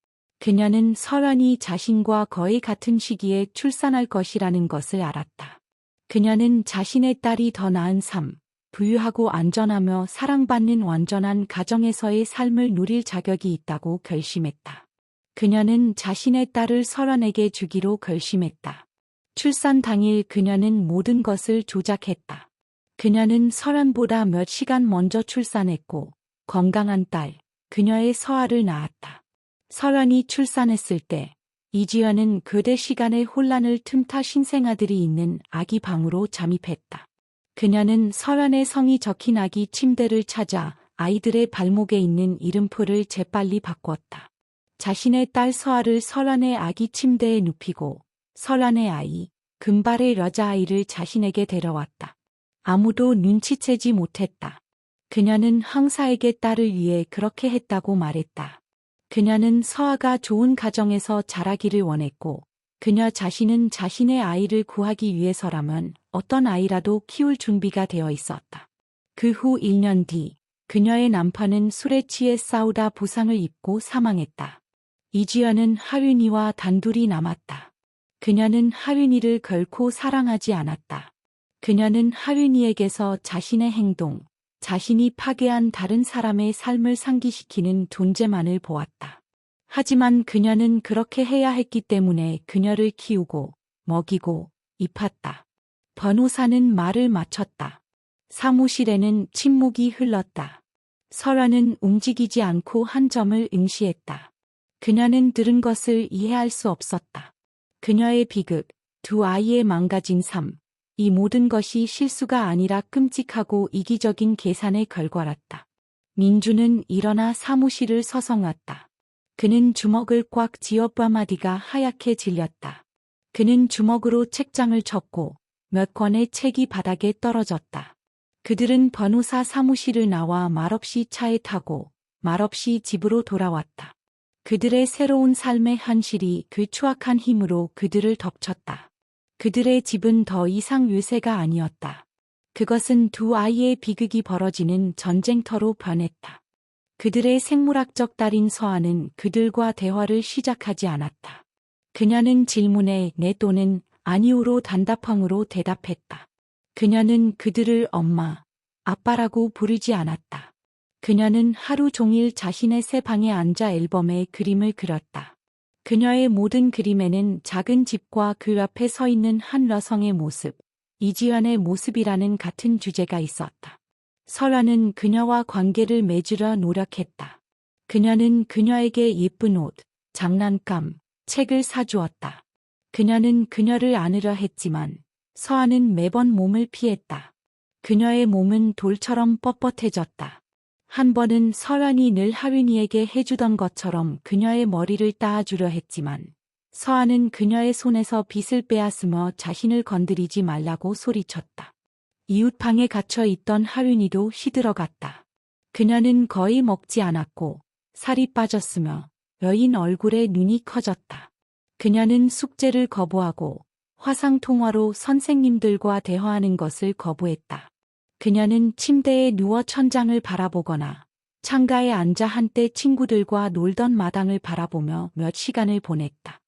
그녀는 서연이 자신과 거의 같은 시기에 출산할 것이라는 것을 알았다. 그녀는 자신의 딸이 더 나은 삶, 부유하고 안전하며 사랑받는 완전한 가정에서의 삶을 누릴 자격이 있다고 결심했다. 그녀는 자신의 딸을 서연에게 주기로 결심했다. 출산 당일 그녀는 모든 것을 조작했다. 그녀는 서연보다 몇 시간 먼저 출산했고 건강한 딸, 그녀의 서아를 낳았다. 서연이 출산했을 때 이지연은 교대 시간에 혼란을 틈타 신생아들이 있는 아기 방으로 잠입했다. 그녀는 서연의 성이 적힌 아기 침대를 찾아 아이들의 발목에 있는 이름표를 재빨리 바꿨다. 자신의 딸 서아를 서연의 아기 침대에 눕히고 서연의 아이, 금발의 여자아이를 자신에게 데려왔다. 아무도 눈치채지 못했다. 그녀는 형사에게 딸을 위해 그렇게 했다고 말했다. 그녀는 서아가 좋은 가정에서 자라기를 원했고 그녀 자신은 자신의 아이를 구하기 위해서라면 어떤 아이라도 키울 준비가 되어 있었다. 그 후 1년 뒤 그녀의 남편은 술에 취해 싸우다 부상을 입고 사망했다. 이지연은 하윤이와 단둘이 남았다. 그녀는 하윤이를 결코 사랑하지 않았다. 그녀는 하윤이에게서 자신의 행동, 자신이 파괴한 다른 사람의 삶을 상기시키는 존재만을 보았다. 하지만 그녀는 그렇게 해야 했기 때문에 그녀를 키우고, 먹이고, 입혔다. 변호사는 말을 마쳤다. 사무실에는 침묵이 흘렀다. 설아는 움직이지 않고 한 점을 응시했다. 그녀는 들은 것을 이해할 수 없었다. 그녀의 비극, 두 아이의 망가진 삶, 이 모든 것이 실수가 아니라 끔찍하고 이기적인 계산의 결과랐다. 민주는 일어나 사무실을 서성았다. 그는 주먹을 꽉 쥐어 뼈마디가 하얗게 질렸다. 그는 주먹으로 책장을 쳤고 몇 권의 책이 바닥에 떨어졌다. 그들은 변호사 사무실을 나와 말없이 차에 타고 말없이 집으로 돌아왔다. 그들의 새로운 삶의 현실이 그 추악한 힘으로 그들을 덮쳤다. 그들의 집은 더 이상 요새가 아니었다. 그것은 두 아이의 비극이 벌어지는 전쟁터로 변했다. 그들의 생물학적 딸인 서아는 그들과 대화를 시작하지 않았다. 그녀는 질문에 네 또는 아니오로 단답형으로 대답했다. 그녀는 그들을 엄마, 아빠라고 부르지 않았다. 그녀는 하루 종일 자신의 새 방에 앉아 앨범에 그림을 그렸다. 그녀의 모든 그림에는 작은 집과 그 앞에 서 있는 한 여성의 모습, 이지연의 모습이라는 같은 주제가 있었다. 설아는 그녀와 관계를 맺으려 노력했다. 그녀는 그녀에게 예쁜 옷, 장난감, 책을 사주었다. 그녀는 그녀를 안으려 했지만 서아는 매번 몸을 피했다. 그녀의 몸은 돌처럼 뻣뻣해졌다. 한 번은 서연이 늘 하윤이에게 해주던 것처럼 그녀의 머리를 따아주려 했지만 서아는 그녀의 손에서 빗을 빼앗으며 자신을 건드리지 말라고 소리쳤다. 이웃방에 갇혀 있던 하윤이도 시들어갔다. 그녀는 거의 먹지 않았고 살이 빠졌으며 여인 얼굴에 눈이 커졌다. 그녀는 숙제를 거부하고 화상통화로 선생님들과 대화하는 것을 거부했다. 그녀는 침대에 누워 천장을 바라보거나 창가에 앉아 한때 친구들과 놀던 마당을 바라보며 몇 시간을 보냈다.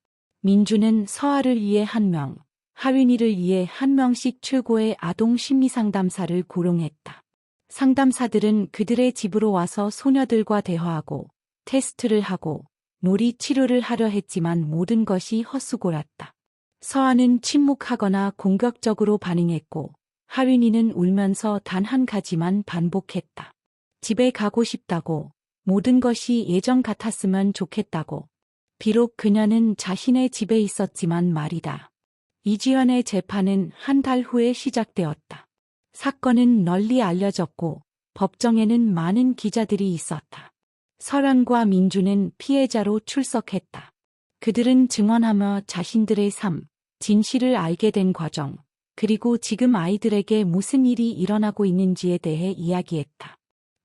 민주는 서아를 위해 한 명, 하윤이를 위해 한 명씩 최고의 아동 심리상담사를 고용했다. 상담사들은 그들의 집으로 와서 소녀들과 대화하고 테스트를 하고 놀이 치료를 하려 했지만 모든 것이 헛수고랐다. 서아는 침묵하거나 공격적으로 반응했고 하윤이는 울면서 단 한 가지만 반복했다. 집에 가고 싶다고, 모든 것이 예전 같았으면 좋겠다고. 비록 그녀는 자신의 집에 있었지만 말이다. 이지연의 재판은 한 달 후에 시작되었다. 사건은 널리 알려졌고 법정에는 많은 기자들이 있었다. 설현과 민주는 피해자로 출석했다. 그들은 증언하며 자신들의 삶, 진실을 알게 된 과정, 그리고 지금 아이들에게 무슨 일이 일어나고 있는지에 대해 이야기했다.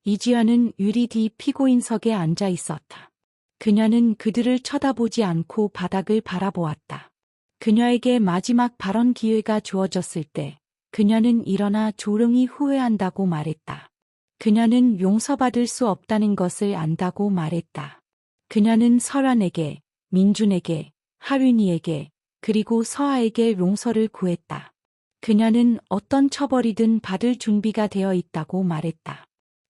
이지연은 유리 뒤 피고인석에 앉아 있었다. 그녀는 그들을 쳐다보지 않고 바닥을 바라보았다. 그녀에게 마지막 발언 기회가 주어졌을 때 그녀는 일어나 조용히 후회한다고 말했다. 그녀는 용서받을 수 없다는 것을 안다고 말했다. 그녀는 설환에게, 민준에게, 하윤이에게, 그리고 서아에게 용서를 구했다. 그녀는 어떤 처벌이든 받을 준비가 되어 있다고 말했다.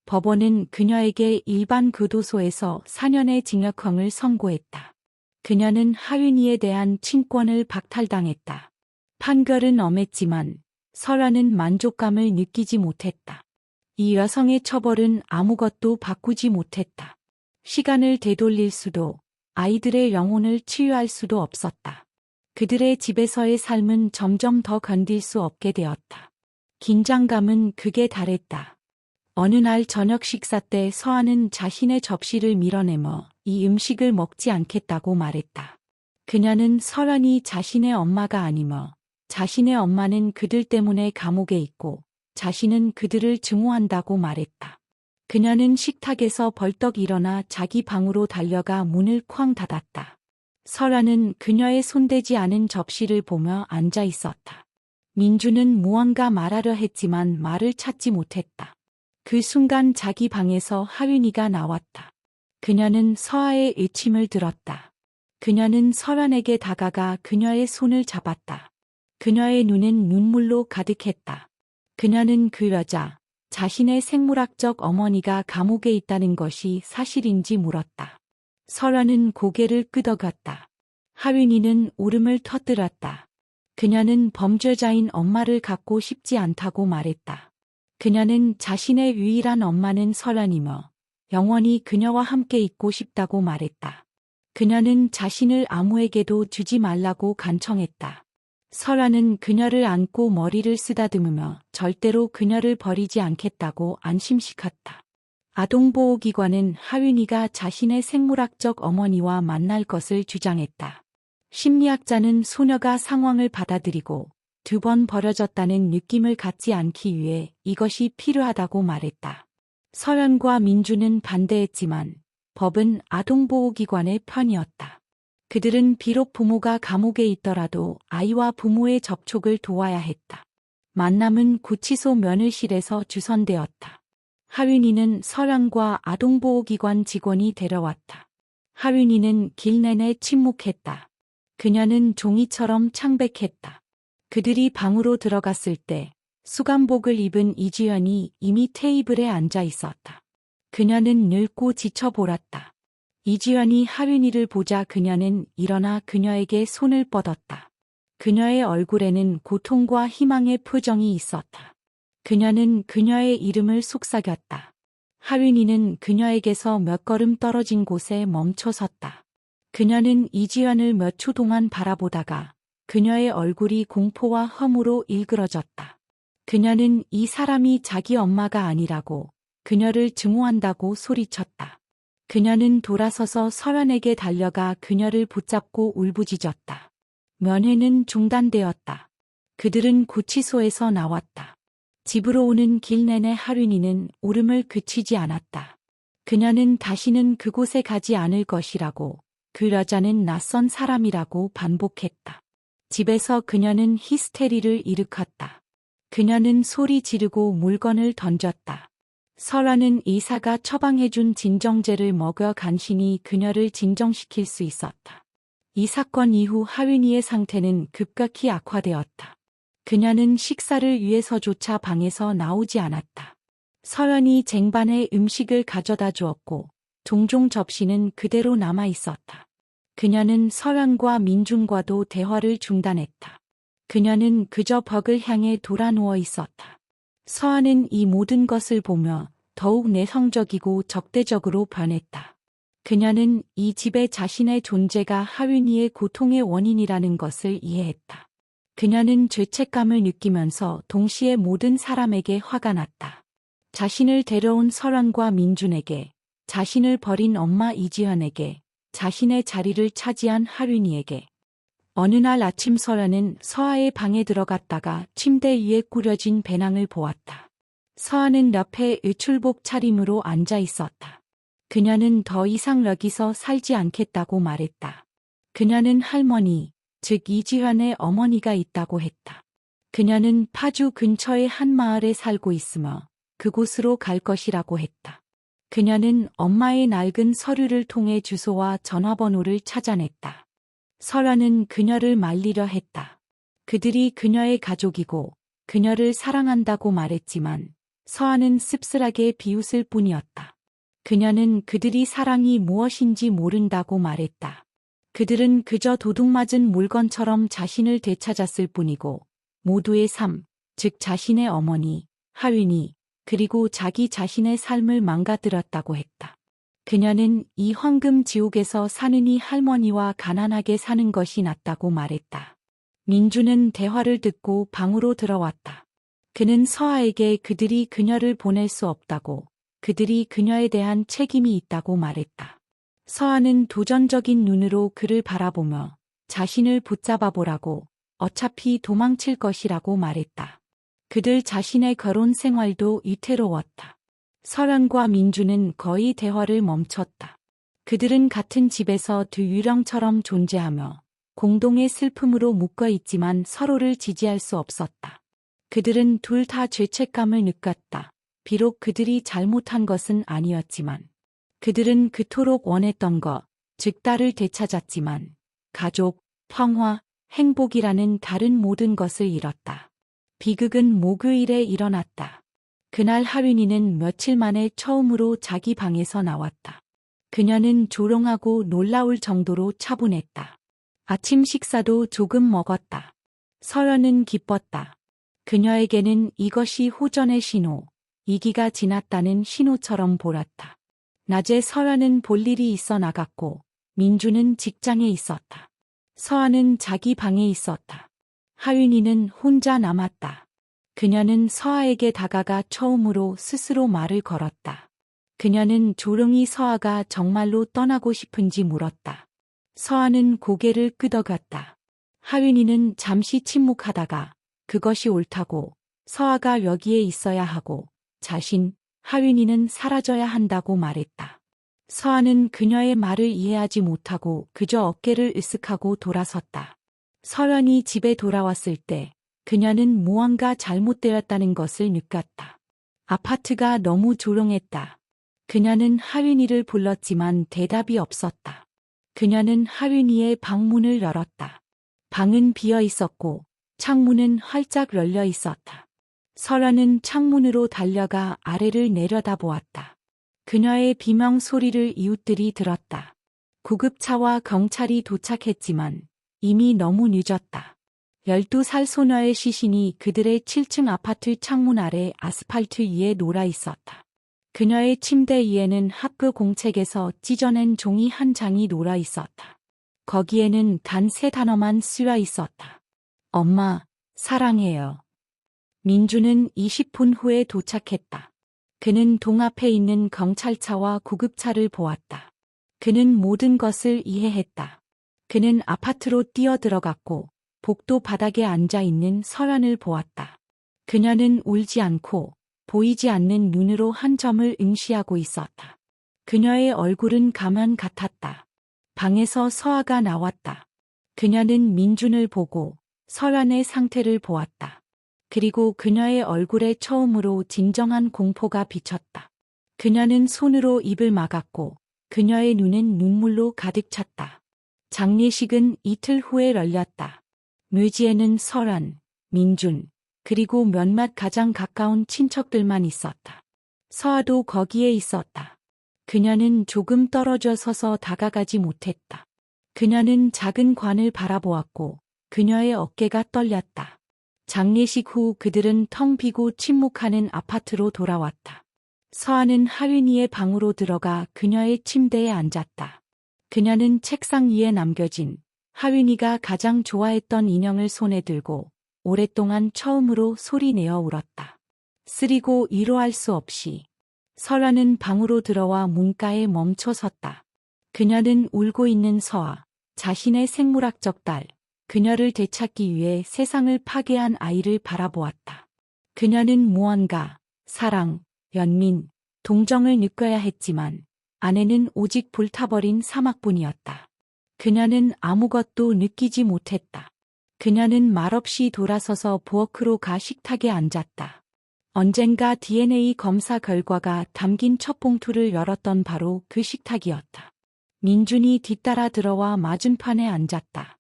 법원은 그녀에게 일반 교도소에서 4년의 징역형을 선고했다. 그녀는 하윤이에 대한 친권을 박탈당했다. 판결은 엄했지만 설아는 만족감을 느끼지 못했다. 이 여성의 처벌은 아무것도 바꾸지 못했다. 시간을 되돌릴 수도, 아이들의 영혼을 치유할 수도 없었다. 그들의 집에서의 삶은 점점 더 견딜 수 없게 되었다. 긴장감은 극에 달했다. 어느 날 저녁 식사 때 서아는 자신의 접시를 밀어내며 이 음식을 먹지 않겠다고 말했다. 그녀는 설현이 자신의 엄마가 아니며 자신의 엄마는 그들 때문에 감옥에 있고 자신은 그들을 증오한다고 말했다. 그녀는 식탁에서 벌떡 일어나 자기 방으로 달려가 문을 쾅 닫았다. 설아는 그녀의 손대지 않은 접시를 보며 앉아 있었다. 민주는 무언가 말하려 했지만 말을 찾지 못했다. 그 순간 자기 방에서 하윤이가 나왔다. 그녀는 서아의 의침을 들었다. 그녀는 설환에게 다가가 그녀의 손을 잡았다. 그녀의 눈은 눈물로 가득했다. 그녀는 그 여자, 자신의 생물학적 어머니가 감옥에 있다는 것이 사실인지 물었다. 설환은 고개를 끄덕였다. 하윤이는 울음을 터뜨렸다. 그녀는 범죄자인 엄마를 갖고 싶지 않다고 말했다. 그녀는 자신의 유일한 엄마는 설환이며 영원히 그녀와 함께 있고 싶다고 말했다. 그녀는 자신을 아무에게도 주지 말라고 간청했다. 설환은 그녀를 안고 머리를 쓰다듬으며 절대로 그녀를 버리지 않겠다고 안심시켰다. 아동보호기관은 하윤이가 자신의 생물학적 어머니와 만날 것을 주장했다. 심리학자는 소녀가 상황을 받아들이고 2번 버려졌다는 느낌을 갖지 않기 위해 이것이 필요하다고 말했다. 설현과 민주는 반대했지만 법은 아동보호기관의 편이었다. 그들은 비록 부모가 감옥에 있더라도 아이와 부모의 접촉을 도와야 했다. 만남은 구치소 면회실에서 주선되었다. 하윤이는 설현과 아동보호기관 직원이 데려왔다. 하윤이는 길 내내 침묵했다. 그녀는 종이처럼 창백했다. 그들이 방으로 들어갔을 때 수감복을 입은 이지연이 이미 테이블에 앉아 있었다. 그녀는 늙고 지쳐 보였다. 이지연이 하윤이를 보자 그녀는 일어나 그녀에게 손을 뻗었다. 그녀의 얼굴에는 고통과 희망의 표정이 있었다. 그녀는 그녀의 이름을 속삭였다. 하윤이는 그녀에게서 몇 걸음 떨어진 곳에 멈춰 섰다. 그녀는 이지연을 몇 초 동안 바라보다가 그녀의 얼굴이 공포와 허무로 일그러졌다. 그녀는 이 사람이 자기 엄마가 아니라고, 그녀를 증오한다고 소리쳤다. 그녀는 돌아서서 설현에게 달려가 그녀를 붙잡고 울부짖었다. 면회는 중단되었다. 그들은 구치소에서 나왔다. 집으로 오는 길 내내 하윤이는 울음을 그치지 않았다. 그녀는 다시는 그곳에 가지 않을 것이라고, 그 여자는 낯선 사람이라고 반복했다. 집에서 그녀는 히스테리를 일으켰다. 그녀는 소리 지르고 물건을 던졌다. 설아는 의사가 처방해준 진정제를 먹여 간신히 그녀를 진정시킬 수 있었다. 이 사건 이후 하윤이의 상태는 급격히 악화되었다. 그녀는 식사를 위해서조차 방에서 나오지 않았다. 서연이 쟁반에 음식을 가져다 주었고 종종 접시는 그대로 남아 있었다. 그녀는 서연과 민준과도 대화를 중단했다. 그녀는 그저 벽을 향해 돌아 누워 있었다. 서연은 이 모든 것을 보며 더욱 내성적이고 적대적으로 변했다. 그녀는 이 집에 자신의 존재가 하윤이의 고통의 원인이라는 것을 이해했다. 그녀는 죄책감을 느끼면서 동시에 모든 사람에게 화가 났다. 자신을 데려온 설원과 민준에게, 자신을 버린 엄마 이지현에게, 자신의 자리를 차지한 하윤이에게. 어느 날 아침 서연은 서아의 방에 들어갔다가 침대 위에 꾸려진 배낭을 보았다. 서아는 옆에 의출복 차림으로 앉아 있었다. 그녀는 더 이상 여기서 살지 않겠다고 말했다. 그녀는 할머니, 즉 이지현의 어머니가 있다고 했다. 그녀는 파주 근처의 한 마을에 살고 있으며 그곳으로 갈 것이라고 했다. 그녀는 엄마의 낡은 서류를 통해 주소와 전화번호를 찾아냈다. 설아는 그녀를 말리려 했다. 그들이 그녀의 가족이고 그녀를 사랑한다고 말했지만 서아는 씁쓸하게 비웃을 뿐이었다. 그녀는 그들이 사랑이 무엇인지 모른다고 말했다. 그들은 그저 도둑맞은 물건처럼 자신을 되찾았을 뿐이고 모두의 삶, 즉 자신의 어머니, 하윤이, 그리고 자기 자신의 삶을 망가뜨렸다고 했다. 그녀는 이 황금 지옥에서 사느니 할머니와 가난하게 사는 것이 낫다고 말했다. 민주는 대화를 듣고 방으로 들어왔다. 그는 서아에게 그들이 그녀를 보낼 수 없다고, 그들이 그녀에 대한 책임이 있다고 말했다. 서아는 도전적인 눈으로 그를 바라보며 자신을 붙잡아 보라고, 어차피 도망칠 것이라고 말했다. 그들 자신의 결혼 생활도 위태로웠다. 설연과 민주는 거의 대화를 멈췄다. 그들은 같은 집에서 두 유령처럼 존재하며 공동의 슬픔으로 묶어 있지만 서로를 지지할 수 없었다. 그들은 둘 다 죄책감을 느꼈다. 비록 그들이 잘못한 것은 아니었지만 그들은 그토록 원했던 것, 즉 딸을 되찾았지만 가족, 평화, 행복이라는 다른 모든 것을 잃었다. 비극은 목요일에 일어났다. 그날 하윤이는 며칠 만에 처음으로 자기 방에서 나왔다. 그녀는 조롱하고 놀라울 정도로 차분했다. 아침 식사도 조금 먹었다. 서연은 기뻤다. 그녀에게는 이것이 호전의 신호, 이기가 지났다는 신호처럼 보였다. 낮에 서연은 볼 일이 있어 나갔고 민주는 직장에 있었다. 서아는 자기 방에 있었다. 하윤이는 혼자 남았다. 그녀는 서아에게 다가가 처음으로 스스로 말을 걸었다. 그녀는 조용히 서아가 정말로 떠나고 싶은지 물었다. 서아는 고개를 끄덕였다. 하윤이는 잠시 침묵하다가 그것이 옳다고, 서아가 여기에 있어야 하고 하윤이는 사라져야 한다고 말했다. 서아는 그녀의 말을 이해하지 못하고 그저 어깨를 으쓱하고 돌아섰다. 서연이 집에 돌아왔을 때 그녀는 무언가 잘못되었다는 것을 느꼈다. 아파트가 너무 조용했다. 그녀는 하윤이를 불렀지만 대답이 없었다. 그녀는 하윤이의 방문을 열었다. 방은 비어 있었고 창문은 활짝 열려 있었다. 설아는 창문으로 달려가 아래를 내려다보았다. 그녀의 비명 소리를 이웃들이 들었다. 구급차와 경찰이 도착했지만 이미 너무 늦었다. 12살 소녀의 시신이 그들의 7층 아파트 창문 아래 아스팔트 위에 놀아 있었다. 그녀의 침대 위에는 학교 공책에서 찢어낸 종이 한 장이 놀아 있었다. 거기에는 단 3단어만 쓰여 있었다. 엄마, 사랑해요. 민주는 20분 후에 도착했다. 그는 동 앞에 있는 경찰차와 구급차를 보았다. 그는 모든 것을 이해했다. 그는 아파트로 뛰어들어갔고 복도 바닥에 앉아 있는 서연을 보았다. 그녀는 울지 않고 보이지 않는 눈으로 한 점을 응시하고 있었다. 그녀의 얼굴은 가면 같았다. 방에서 서아가 나왔다. 그녀는 민준을 보고 서연의 상태를 보았다. 그리고 그녀의 얼굴에 처음으로 진정한 공포가 비쳤다. 그녀는 손으로 입을 막았고 그녀의 눈은 눈물로 가득 찼다. 장례식은 이틀 후에 열렸다. 묘지에는 설한, 민준, 그리고 몇몇 가장 가까운 친척들만 있었다. 서아도 거기에 있었다. 그녀는 조금 떨어져 서서 다가가지 못했다. 그녀는 작은 관을 바라보았고 그녀의 어깨가 떨렸다. 장례식 후 그들은 텅 비고 침묵하는 아파트로 돌아왔다. 서아는 하윤이의 방으로 들어가 그녀의 침대에 앉았다. 그녀는 책상 위에 남겨진 하윤이가 가장 좋아했던 인형을 손에 들고 오랫동안 처음으로 소리내어 울었다. 쓰리고 이로할 수 없이. 설아는 방으로 들어와 문가에 멈춰 섰다. 그녀는 울고 있는 서아, 자신의 생물학적 딸, 그녀를 되찾기 위해 세상을 파괴한 아이를 바라보았다. 그녀는 무언가, 사랑, 연민, 동정을 느껴야 했지만 아내는 오직 불타버린 사막뿐이었다. 그녀는 아무것도 느끼지 못했다. 그녀는 말없이 돌아서서 부엌으로 가 식탁에 앉았다. 언젠가 DNA 검사 결과가 담긴 첫 봉투를 열었던 바로 그 식탁이었다. 민준이 뒤따라 들어와 맞은편에 앉았다.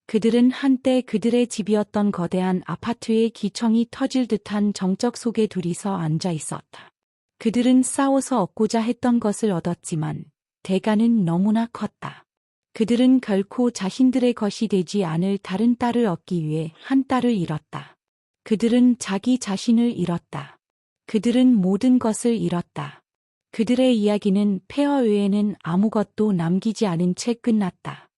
그들은 한때 그들의 집이었던 거대한 아파트의 기청이 터질 듯한 정적 속에 둘이서 앉아 있었다. 그들은 싸워서 얻고자 했던 것을 얻었지만 대가는 너무나 컸다. 그들은 결코 자신들의 것이 되지 않을 다른 딸을 얻기 위해 한 딸을 잃었다. 그들은 자기 자신을 잃었다. 그들은 모든 것을 잃었다. 그들의 이야기는 폐허 외에는 아무것도 남기지 않은 채 끝났다.